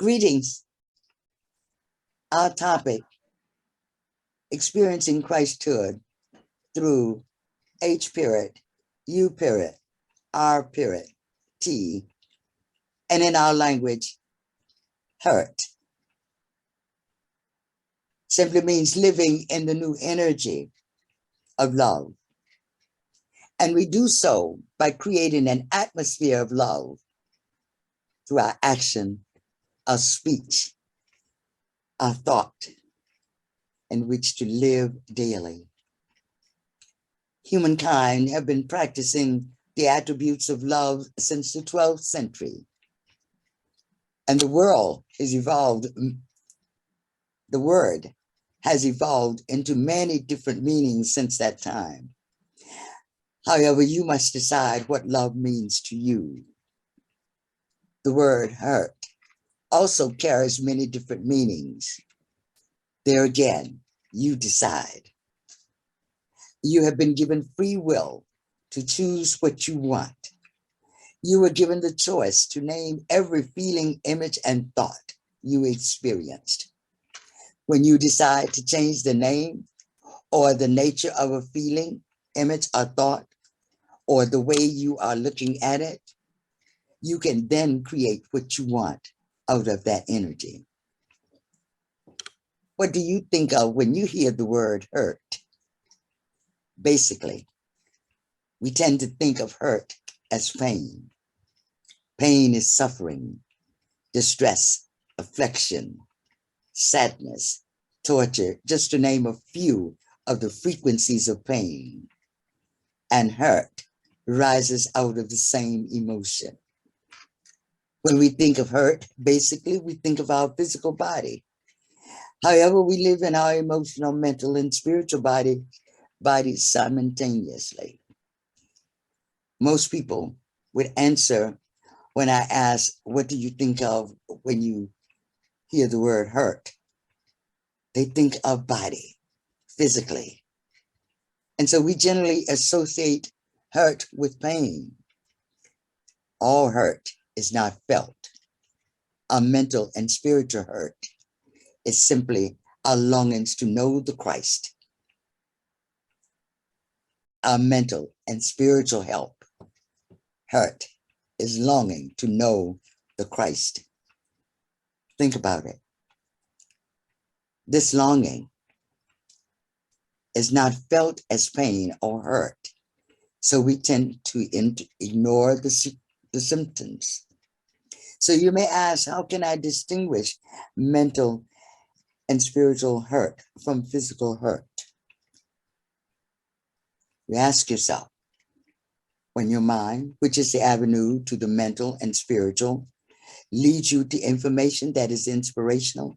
Greetings. Our topic, experiencing Christhood through H.U.R.T, and in our language, H.U.R.T, simply means living in the new energy of love. And we do so by creating an atmosphere of love through our action, our speech, our thought, in which to live daily. Humankind have been practicing the attributes of love since the 12th century. And the world has evolved, the word has evolved into many different meanings since that time. However, you must decide what love means to you. The word hurt also carries many different meanings. There again, you decide. You have been given free will to choose what you want. You were given the choice to name every feeling, image, and thought you experienced. When you decide to change the name or the nature of a feeling, image, or thought, or the way you are looking at it, you can then create what you want out of that energy. What do you think of when you hear the word hurt? Basically, we tend to think of hurt as pain. Pain is suffering, distress, affliction, sadness, torture, just to name a few of the frequencies of pain. And hurt rises out of the same emotion. When we think of hurt, basically, we think of our physical body. However, we live in our emotional, mental, and spiritual bodies simultaneously. Most people would answer when I ask, what do you think of when you hear the word hurt? They think of body, physically. And so we generally associate hurt with pain. All hurt is not felt. Our mental and spiritual hurt is simply our longings to know the Christ. Our mental and spiritual hurt is longing to know the Christ. Think about it. This longing is not felt as pain or hurt, so we tend to ignore the symptoms. So you may ask, how can I distinguish mental and spiritual hurt from physical hurt? You ask yourself, when your mind, which is the avenue to the mental and spiritual, leads you to information that is inspirational,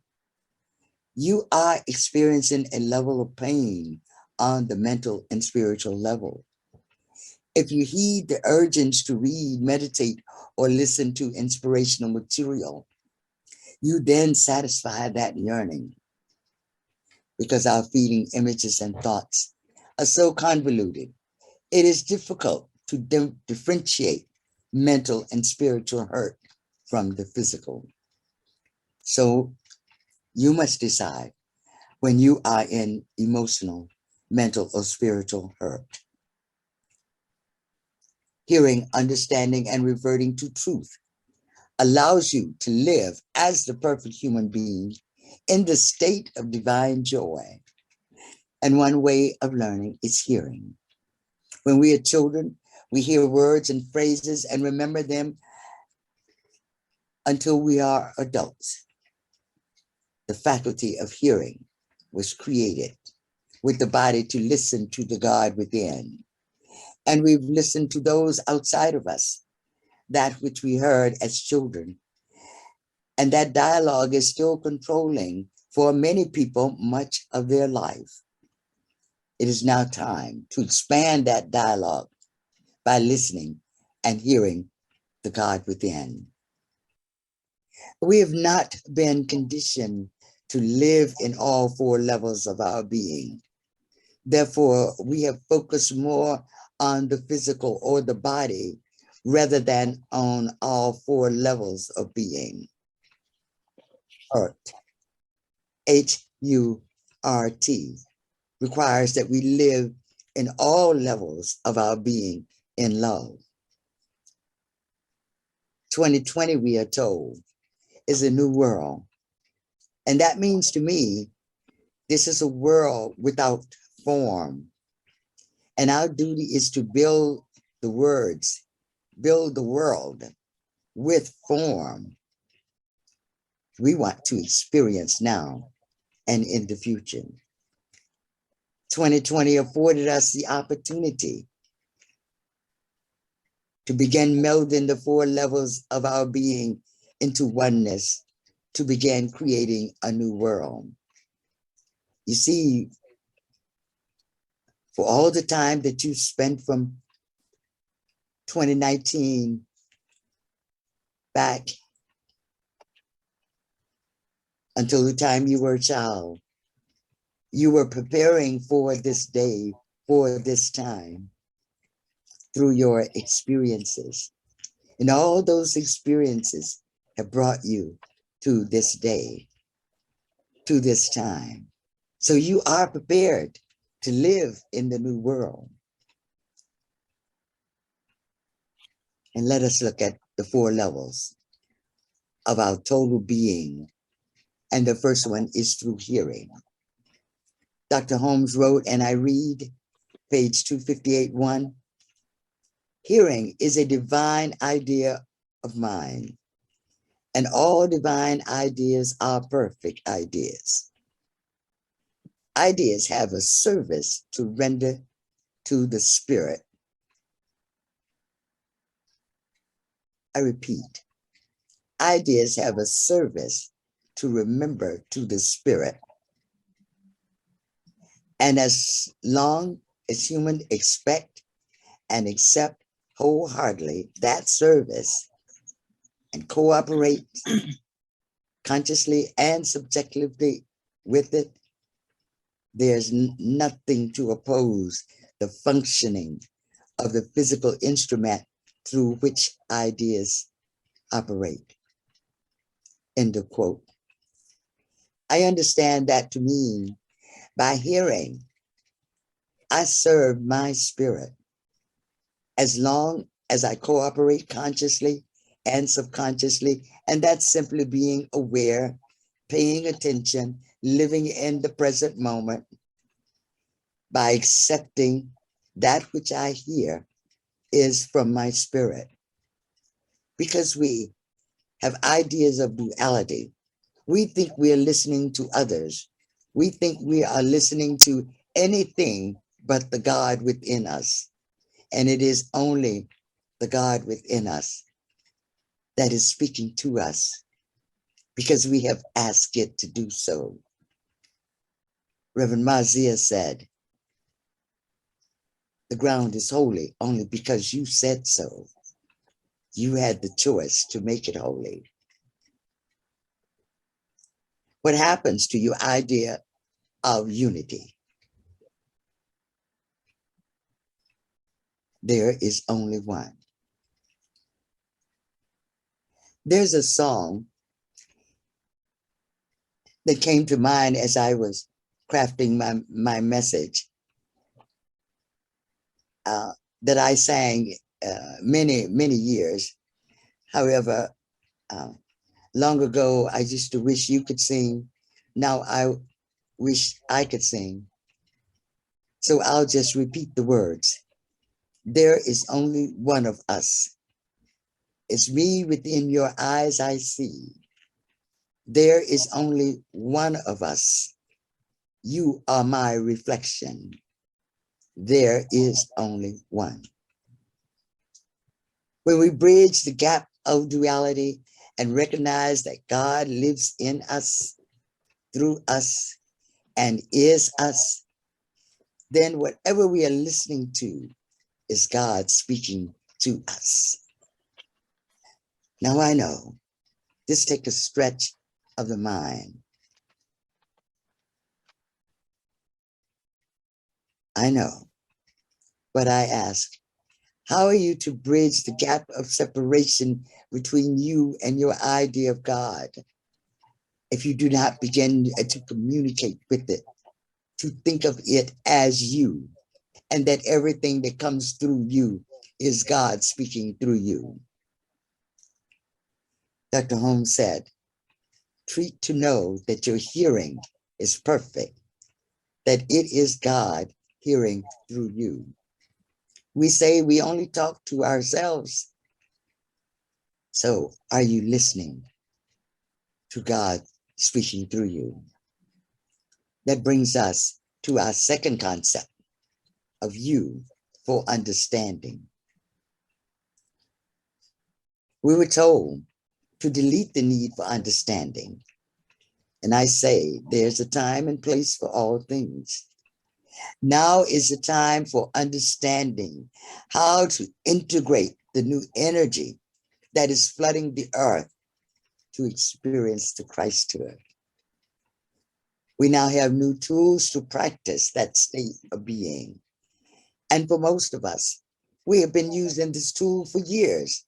you are experiencing a level of pain on the mental and spiritual level. If you heed the urgings to read, meditate, or listen to inspirational material, you then satisfy that yearning. Because our feeling, images, and thoughts are so convoluted, it is difficult to differentiate mental and spiritual hurt from the physical. So you must decide when you are in emotional, mental, or spiritual hurt. Hearing, understanding, and reverting to truth allows you to live as the perfect human being in the state of divine joy. And one way of learning is hearing. When we are children, we hear words and phrases and remember them until we are adults. The faculty of hearing was created with the body to listen to the God within. And we've listened to those outside of us, that which we heard as children. And that dialogue is still controlling for many people much of their life. It is now time to expand that dialogue by listening and hearing the God within. We have not been conditioned to live in all four levels of our being. Therefore, we have focused more on the physical or the body rather than on all four levels of being. H.U.R.T, H-U-R-T, requires that we live in all levels of our being in love. 2020, we are told, is a new world. And that means to me, this is a world without form. And our duty is to build the world with form we want to experience now and in the future. 2020 afforded us the opportunity to begin melding the 4 levels of our being into oneness, to begin creating a new world. You see, for all the time that you spent from 2019 back until the time you were a child, you were preparing for this day, for this time, through your experiences. And all those experiences have brought you to this day, to this time. So you are prepared to live in the new world. And let us look at the 4 levels of our total being. And the first one is through hearing. Dr. Holmes wrote, and I read, page 258-1, hearing is a divine idea of mind, and all divine ideas are perfect ideas. Ideas have a service to render to the spirit. I repeat, ideas have a service to remember to the spirit. And as long as humans expect and accept wholeheartedly that service and cooperate consciously and subjectively with it, there's nothing to oppose the functioning of the physical instrument through which ideas operate. End of quote. I understand that to mean by hearing, I serve my spirit as long as I cooperate consciously and subconsciously, and that's simply being aware, paying attention, living in the present moment by accepting that which I hear is from my spirit. Because we have ideas of duality, we think we are listening to others. We think we are listening to anything but the God within us. And it is only the God within us that is speaking to us because we have asked it to do so. Reverend Marziah said, the ground is holy only because you said so. You had the choice to make it holy. What happens to your idea of unity? There is only one. There's a song that came to mind as I was crafting my message that I sang many years. However, long ago, I used to wish you could sing. Now I wish I could sing. So I'll just repeat the words. There is only one of us. It's me within your eyes I see. There is only one of us. You are my reflection. There is only one. When we bridge the gap of duality and recognize that God lives in us, through us, and is us, then whatever we are listening to is God speaking to us. Now I know this takes a stretch of the mind. I know, but I ask, how are you to bridge the gap of separation between you and your idea of God? if you do not begin to communicate with it, to think of it as you, and that everything that comes through you is God speaking through you. Dr. Holmes said, treat to know that your hearing is perfect, that it is God hearing through you. We say we only talk to ourselves. So are you listening to God speaking through you? That brings us to our second concept of you for understanding. We were told to delete the need for understanding. And I say there's a time and place for all things. Now is the time for understanding how to integrate the new energy that is flooding the earth to experience the Christhood. We now have new tools to practice that state of being. And for most of us, we have been using this tool for years,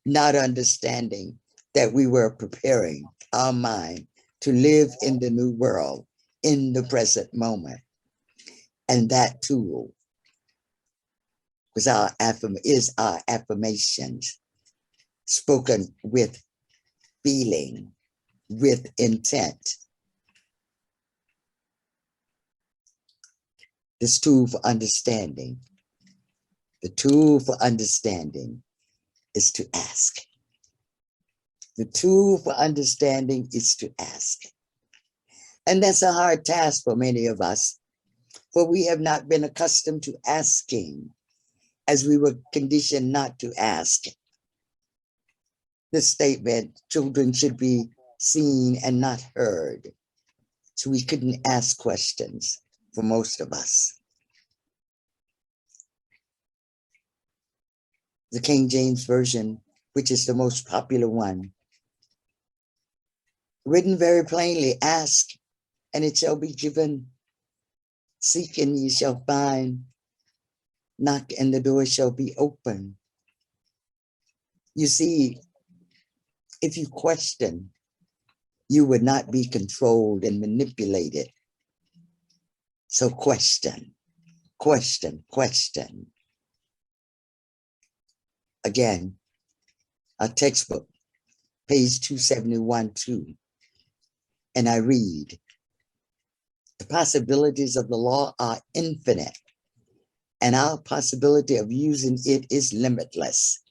not understanding that we were preparing our mind to live in the new world in the present moment. And that tool is our affirmations, spoken with feeling, with intent. This tool for understanding, the tool for understanding is to ask. The tool for understanding is to ask. And that's a hard task for many of us, for we have not been accustomed to asking as we were conditioned not to ask. The statement, children should be seen and not heard. So we couldn't ask questions for most of us. The King James Version, which is the most popular one, written very plainly, ask and it shall be given. Seek and ye shall find. Knock and the door shall be open. You see, if you question, you would not be controlled and manipulated. So question, question, question. Again, our textbook, page 271-2. And I read, the possibilities of the law are infinite, and our possibility of using it is limitless.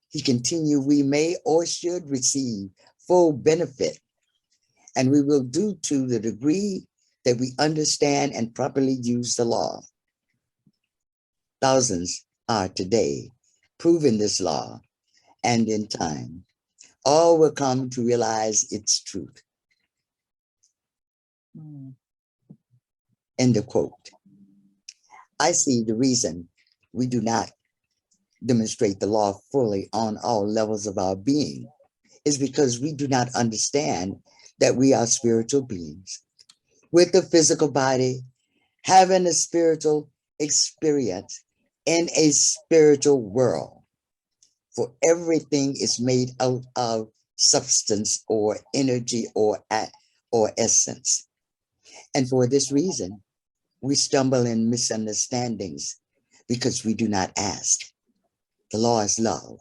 He continued, we may or should receive full benefit, and we will do to the degree that we understand and properly use the law. Thousands are today proving this law, and in time, all will come to realize its truth. End of quote. I see the reason we do not demonstrate the law fully on all levels of our being is because we do not understand that we are spiritual beings with a physical body, having a spiritual experience in a spiritual world. For everything is made out of substance or energy or essence. And for this reason, we stumble in misunderstandings because we do not ask. The law is love.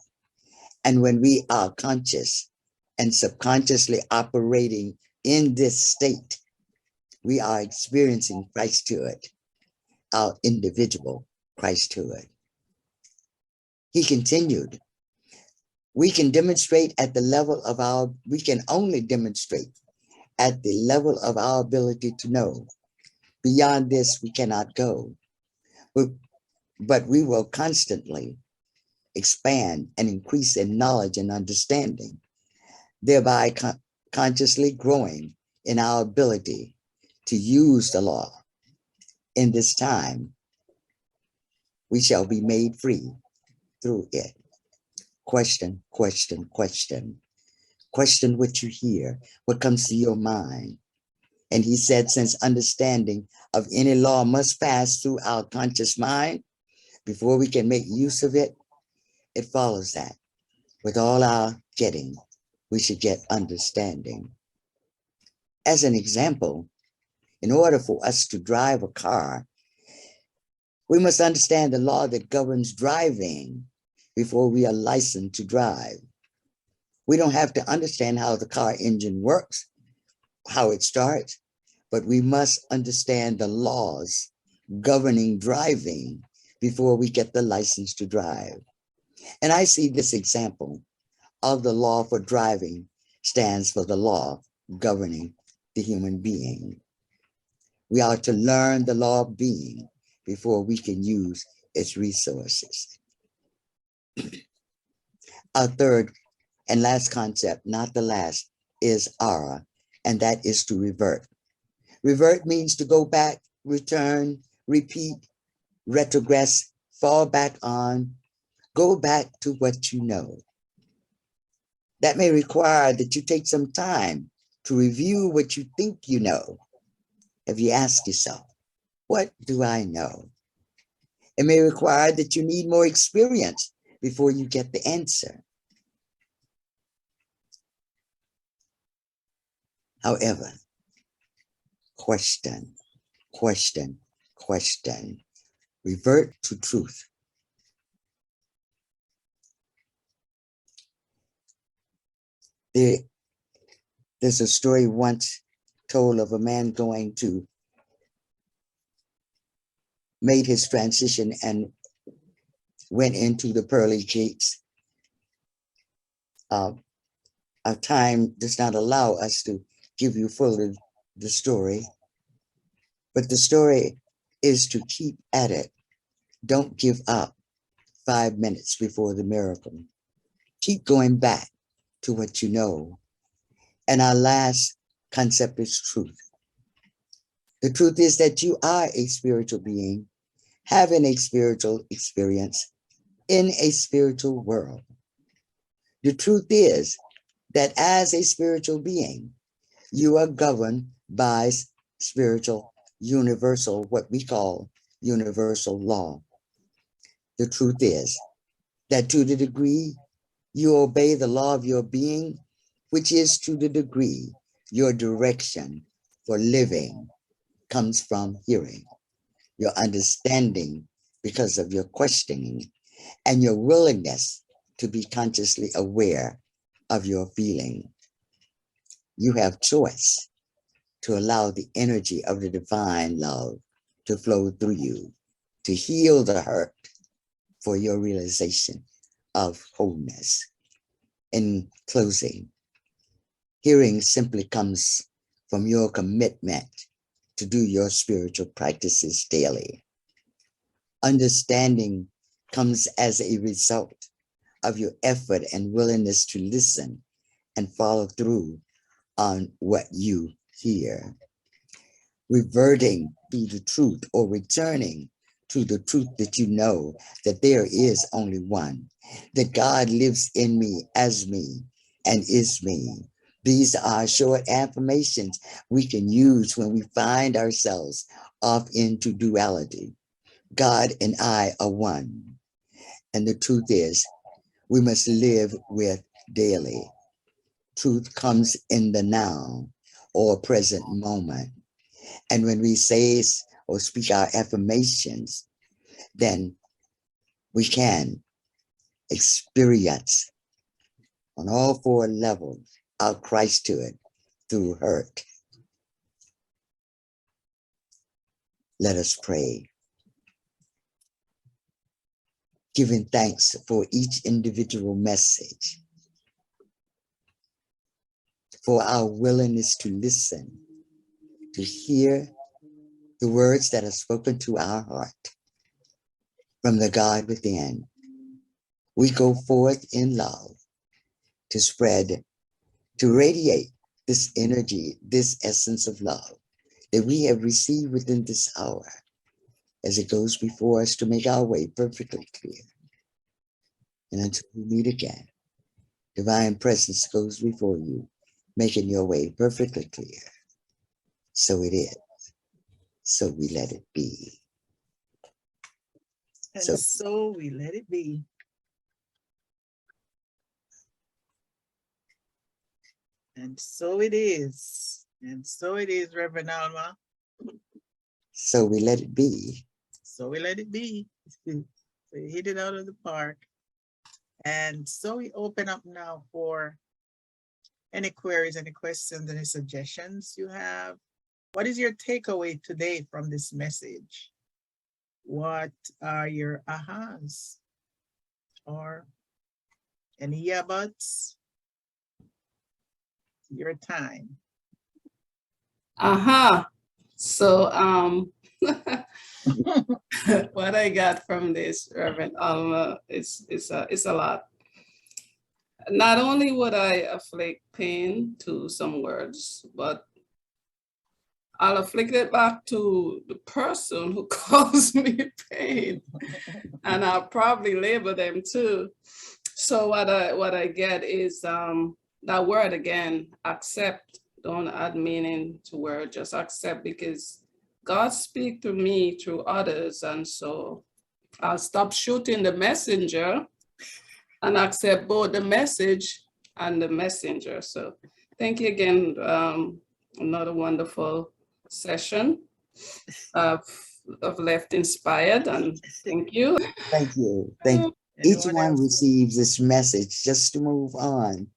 And when we are conscious and subconsciously operating in this state, we are experiencing Christhood, our individual Christhood. He continued, we can only demonstrate at the level of our ability to know. Beyond this, we cannot go. But we will constantly expand and increase in knowledge and understanding, thereby consciously growing in our ability to use the law. In this time, we shall be made free through it. Question, question, question. Question what you hear, what comes to your mind. And he said, since understanding of any law must pass through our conscious mind before we can make use of it, it follows that with all our getting, we should get understanding. As an example, in order for us to drive a car, we must understand the law that governs driving before we are licensed to drive. We don't have to understand how the car engine works, how it starts, but we must understand the laws governing driving before we get the license to drive. And I see this example of the law for driving stands for the law governing the human being. We are to learn the law of being before we can use its resources. Our third and last concept, not the last, is aura, and that is to revert. Revert means to go back, return, repeat, retrogress, fall back on, go back to what you know. That may require that you take some time to review what you think you know. Have you asked yourself, what do I know? It may require that you need more experience before you get the answer. However, question, question, question. Revert to truth. There's a story once told of a man going to made his transition and went into the pearly gates. Our time does not allow us to give you fully the story, but the story is to keep at it. Don't give up 5 minutes before the miracle. Keep going back to what you know. And our last concept is truth. The truth is that you are a spiritual being, having a spiritual experience in a spiritual world. The truth is that as a spiritual being, you are governed by spiritual universal, what we call universal law. The truth is that to the degree you obey the law of your being, which is to the degree your direction for living comes from hearing, your understanding because of your questioning, and your willingness to be consciously aware of your feeling. You have choice to allow the energy of the divine love to flow through you, to heal the hurt for your realization of wholeness. In closing, hearing simply comes from your commitment to do your spiritual practices daily. Understanding comes as a result of your effort and willingness to listen and follow through on what you hear. Reverting to the truth or returning to the truth that you know that there is only one, that God lives in me, as me, and is me. These are short affirmations we can use when we find ourselves off into duality. God and I are one. And the truth is, we must live with daily. Truth comes in the now or present moment. And when we say or speak our affirmations, then we can experience on all 4 levels our Christhood through H.U.R.T. Let us pray. Giving thanks for each individual message, for our willingness to listen, to hear the words that are spoken to our heart from the God within. We go forth in love to spread, to radiate this energy, this essence of love that we have received within this hour as it goes before us to make our way perfectly clear. And until we meet again, divine presence goes before you, making your way perfectly clear. So it is. So we let it be. And so we let it be. And so it is. And so it is, Reverend Alma. So we let it be. So we let it be. So we hit it out of the park. And so we open up now for any queries, any questions, any suggestions you have. What is your takeaway today from this message? What are your ahas or any yeah buts? Your time. So what I got from this, Reverend Alma, it's a lot. Not only would I afflict pain to some words, but I'll afflict it back to the person who caused me pain, and I'll probably label them too. So what I get is that word again, accept. Don't add meaning to word, just accept, because God speaks to me through others, and so I'll stop shooting the messenger and accept both the message and the messenger. So thank you again. Another wonderful session. I've left inspired, and thank you. Thank you. Thank you. Each one receives this message just to move on.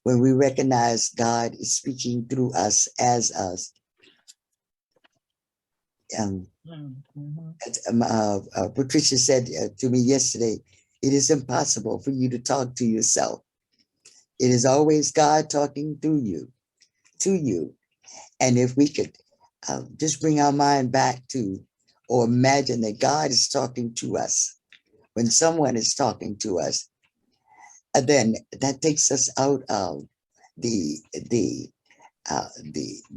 When we recognize God is speaking through us, as us. Patricia said to me yesterday, it is impossible for you to talk to yourself. It is always God talking through you, to you. And if we could just bring our mind back to, or imagine that God is talking to us, when someone is talking to us, then that takes us out of the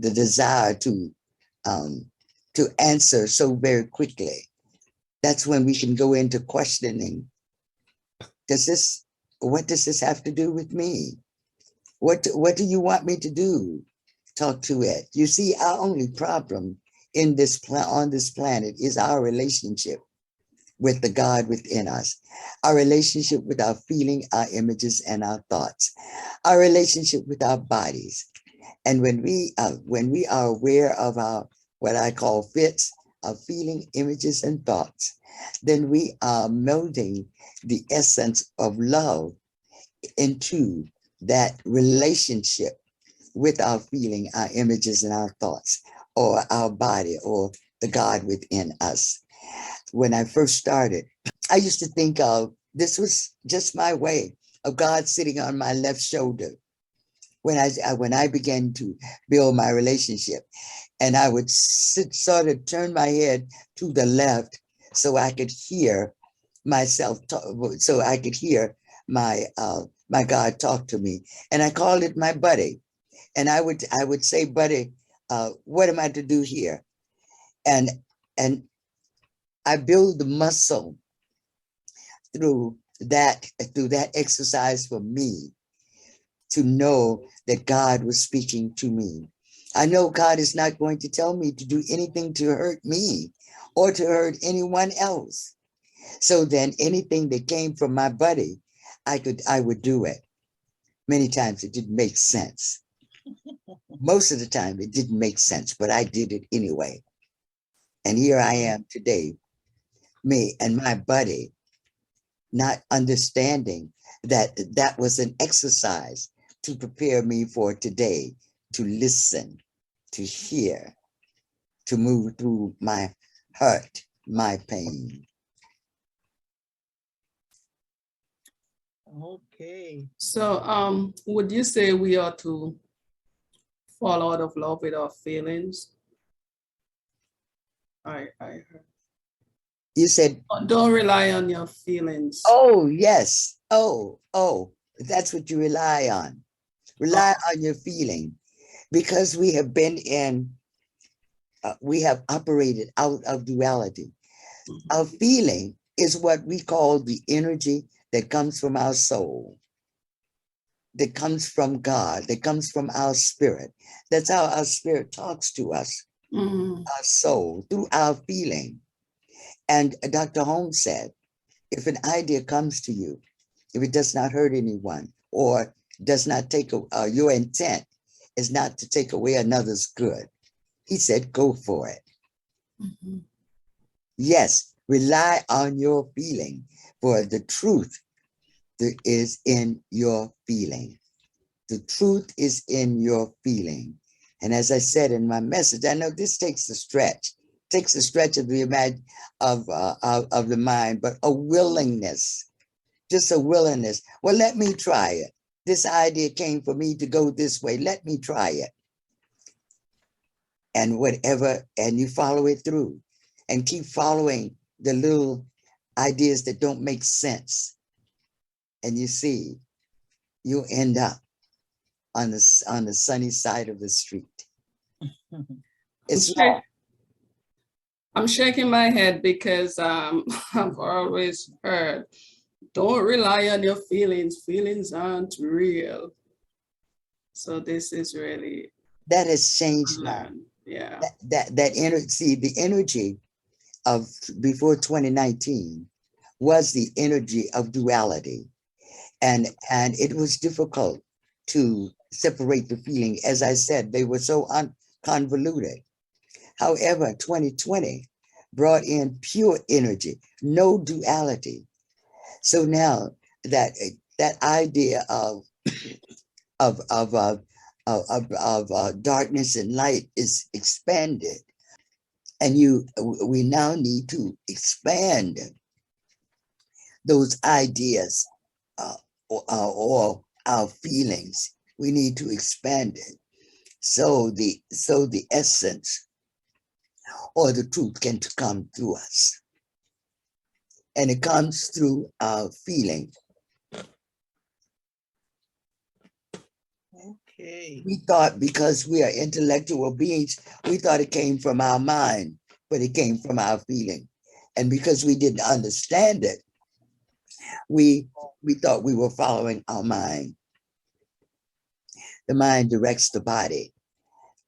desire to answer so very quickly. That's when we can go into questioning. What does this have to do with me? What do you want me to do? Talk to it. You see, our only problem on this planet is our relationship with the God within us, our relationship with our feeling, our images, and our thoughts, our relationship with our bodies. And when we are aware of our, what I call fits of feeling, images, and thoughts, then we are melding the essence of love into that relationship with our feeling, our images, and our thoughts, or our body, or the God within us. When I first started, I used to think of this was just my way of God sitting on my left shoulder when I began to build my relationship. And I would sort of turn my head to the left so I could hear myself talk, so I could hear my God talk to me. And I called it my buddy. And I would say, buddy, what am I to do here? And I build the muscle through that exercise for me to know that God was speaking to me. I know God is not going to tell me to do anything to hurt me or to hurt anyone else. So then anything that came from my buddy, I would do it. Many times it didn't make sense. Most of the time it didn't make sense, but I did it anyway. And here I am today, me and my buddy, not understanding that that was an exercise to prepare me for today, to listen, to hear, to move through my hurt, my pain. Okay. So would you say we ought to fall out of love with our feelings? I heard. You said, Don't rely on your feelings. oh, yes. Oh, that's what you rely on. Rely on your feeling, because we have been we have operated out of duality. Our feeling is what we call the energy that comes from our soul, that comes from God, that comes from our spirit. That's how our spirit talks to us, our soul, through our feeling. And Dr. Holmes said, if an idea comes to you, if it does not hurt anyone or does not take your intent is not to take away another's good. He said, go for it. Mhm. Yes, rely on your feeling, for the truth that is in your feeling. The truth is in your feeling. And as I said in my message, I know this takes a stretch of the of the mind, but a willingness, just a willingness. Well, let me try it. This idea came for me to go this way. Let me try it. And whatever, and you follow it through and keep following the little ideas that don't make sense. And you see, you end up on the sunny side of the street. It's long. I'm shaking my head because I've always heard, don't rely on your feelings. Feelings aren't real. So this is really That has changed now. learned. Yeah. That energy, see, the energy of before 2019 was the energy of duality. And it was difficult to separate the feeling. As I said, they were so convoluted. However, 2020 brought in pure energy, no duality. So now that idea of darkness and light is expanded, and we now need to expand those ideas or our feelings. We need to expand it so the essence or the truth can come through us, and it comes through our feeling. Okay. We thought because we are intellectual beings, we thought it came from our mind, but it came from our feeling. And because we didn't understand it, we thought we were following our mind. The mind directs the body,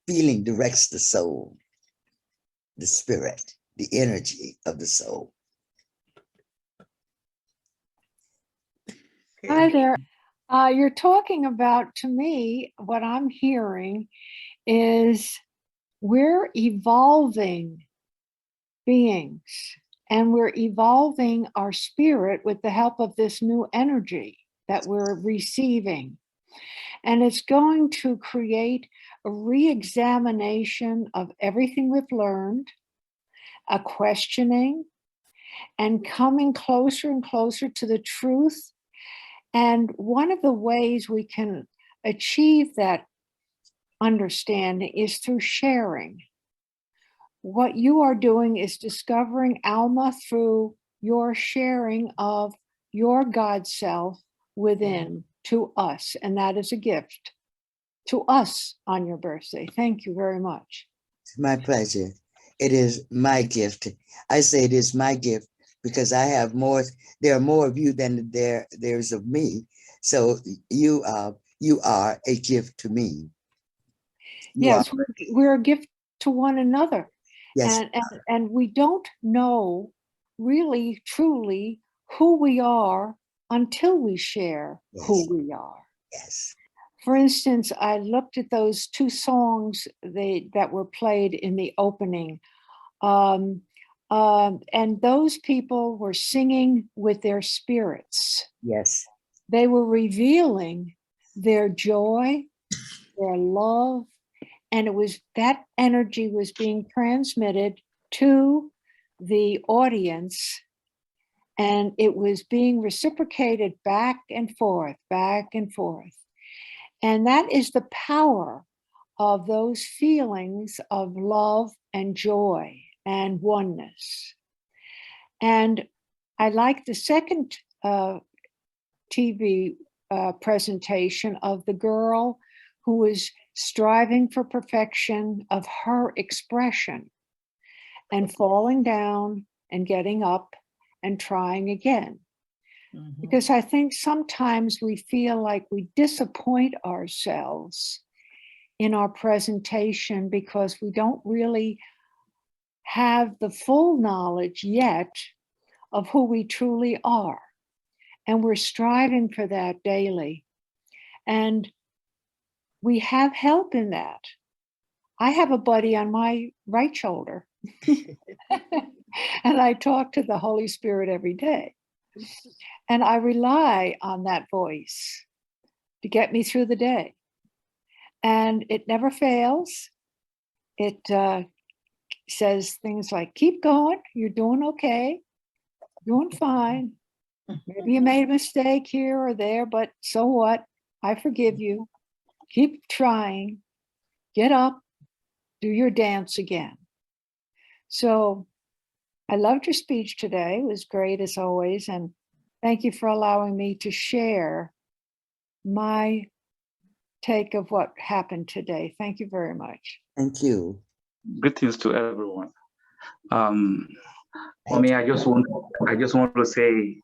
feeling directs the soul, the spirit, the energy of the soul. Hi there. You're talking about, to me, what I'm hearing is we're evolving beings, and we're evolving our spirit with the help of this new energy that we're receiving. And it's going to create a re-examination of everything we've learned, a questioning, and coming closer and closer to the truth. And one of the ways we can achieve that understanding is through sharing. What you are doing is discovering Alma through your sharing of your God self within to us. And that is a gift to us on your birthday. Thank you very much. It's my pleasure. It is my gift. I say it is my gift because I have more. There are more of you than there's of me. So you are a gift to me. Yes, we're a gift to one another. Yes. And we don't know really truly who we are until we share who we are. Yes. For instance, I looked at those two songs that were played in the opening. And those people were singing with their spirits. Yes. They were revealing their joy, their love, and it was that energy was being transmitted to the audience, and it was being reciprocated back and forth, back and forth. And that is the power of those feelings of love and joy and oneness. And I like the second TV presentation of the girl who was striving for perfection of her expression and falling down and getting up and trying again. Mhm. Because I think sometimes we feel like we disappoint ourselves in our presentation because we don't really have the full knowledge yet of who we truly are. And we're striving for that daily. And we have help in that. I have a buddy on my right shoulder, and I talk to the Holy Spirit every day. And I rely on that voice to get me through the day. And it never fails. It says things like, keep going, you're doing okay, doing fine. Maybe you made a mistake here or there, but so what? I forgive you. Keep trying. Get up, do your dance again. So I loved your speech today. It was great as always. And thank you for allowing me to share my take of what happened today. Thank you very much. Thank you. Greetings to everyone. For me, I just want to say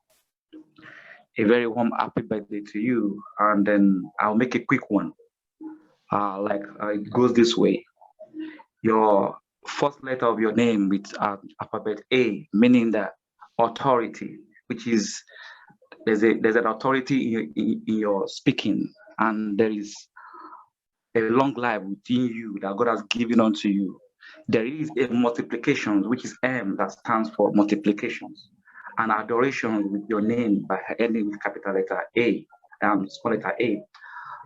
a very warm happy birthday to you, and then I'll make a quick one. It goes this way: your first letter of your name with alphabet A, meaning that authority, which is there's an authority in your speaking, and there is a long life within you that God has given unto you. There is a multiplication, which is M, that stands for multiplications, and adoration with your name by ending with capital letter A, small letter A.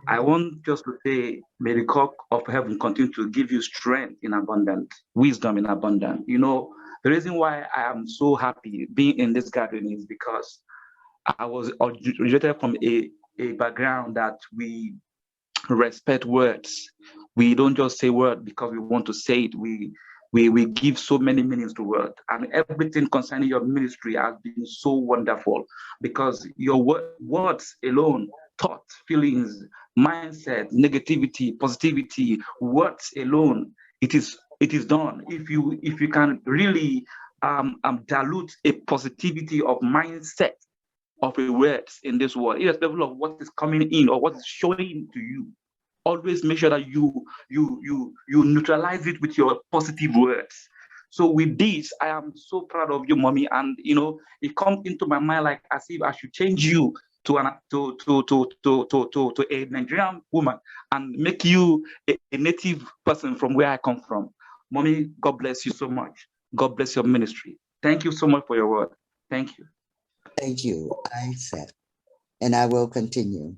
I want just to say, may the God of heaven continue to give you strength in abundance, wisdom in abundance. You know, the reason why I am so happy being in this gathering is because I was originated from a background that we respect words. We don't just say word because we want to say it. We give so many meanings to word, and everything concerning your ministry has been so wonderful because your words alone, thoughts, feelings, mindset, negativity, positivity, words alone, it is done. If you can really dilute a positivity of mindset of a words in this world, irrespective of what is coming in or what is showing to you, always make sure that you neutralize it with your positive words. So with this, I am so proud of you, mommy. And you know, it comes into my mind like as if I should change you to a Nigerian woman and make you a native person from where I come from. Mommy, God bless you so much. God bless your ministry. Thank you so much for your word. Thank you. Thank you. I said, and I will continue.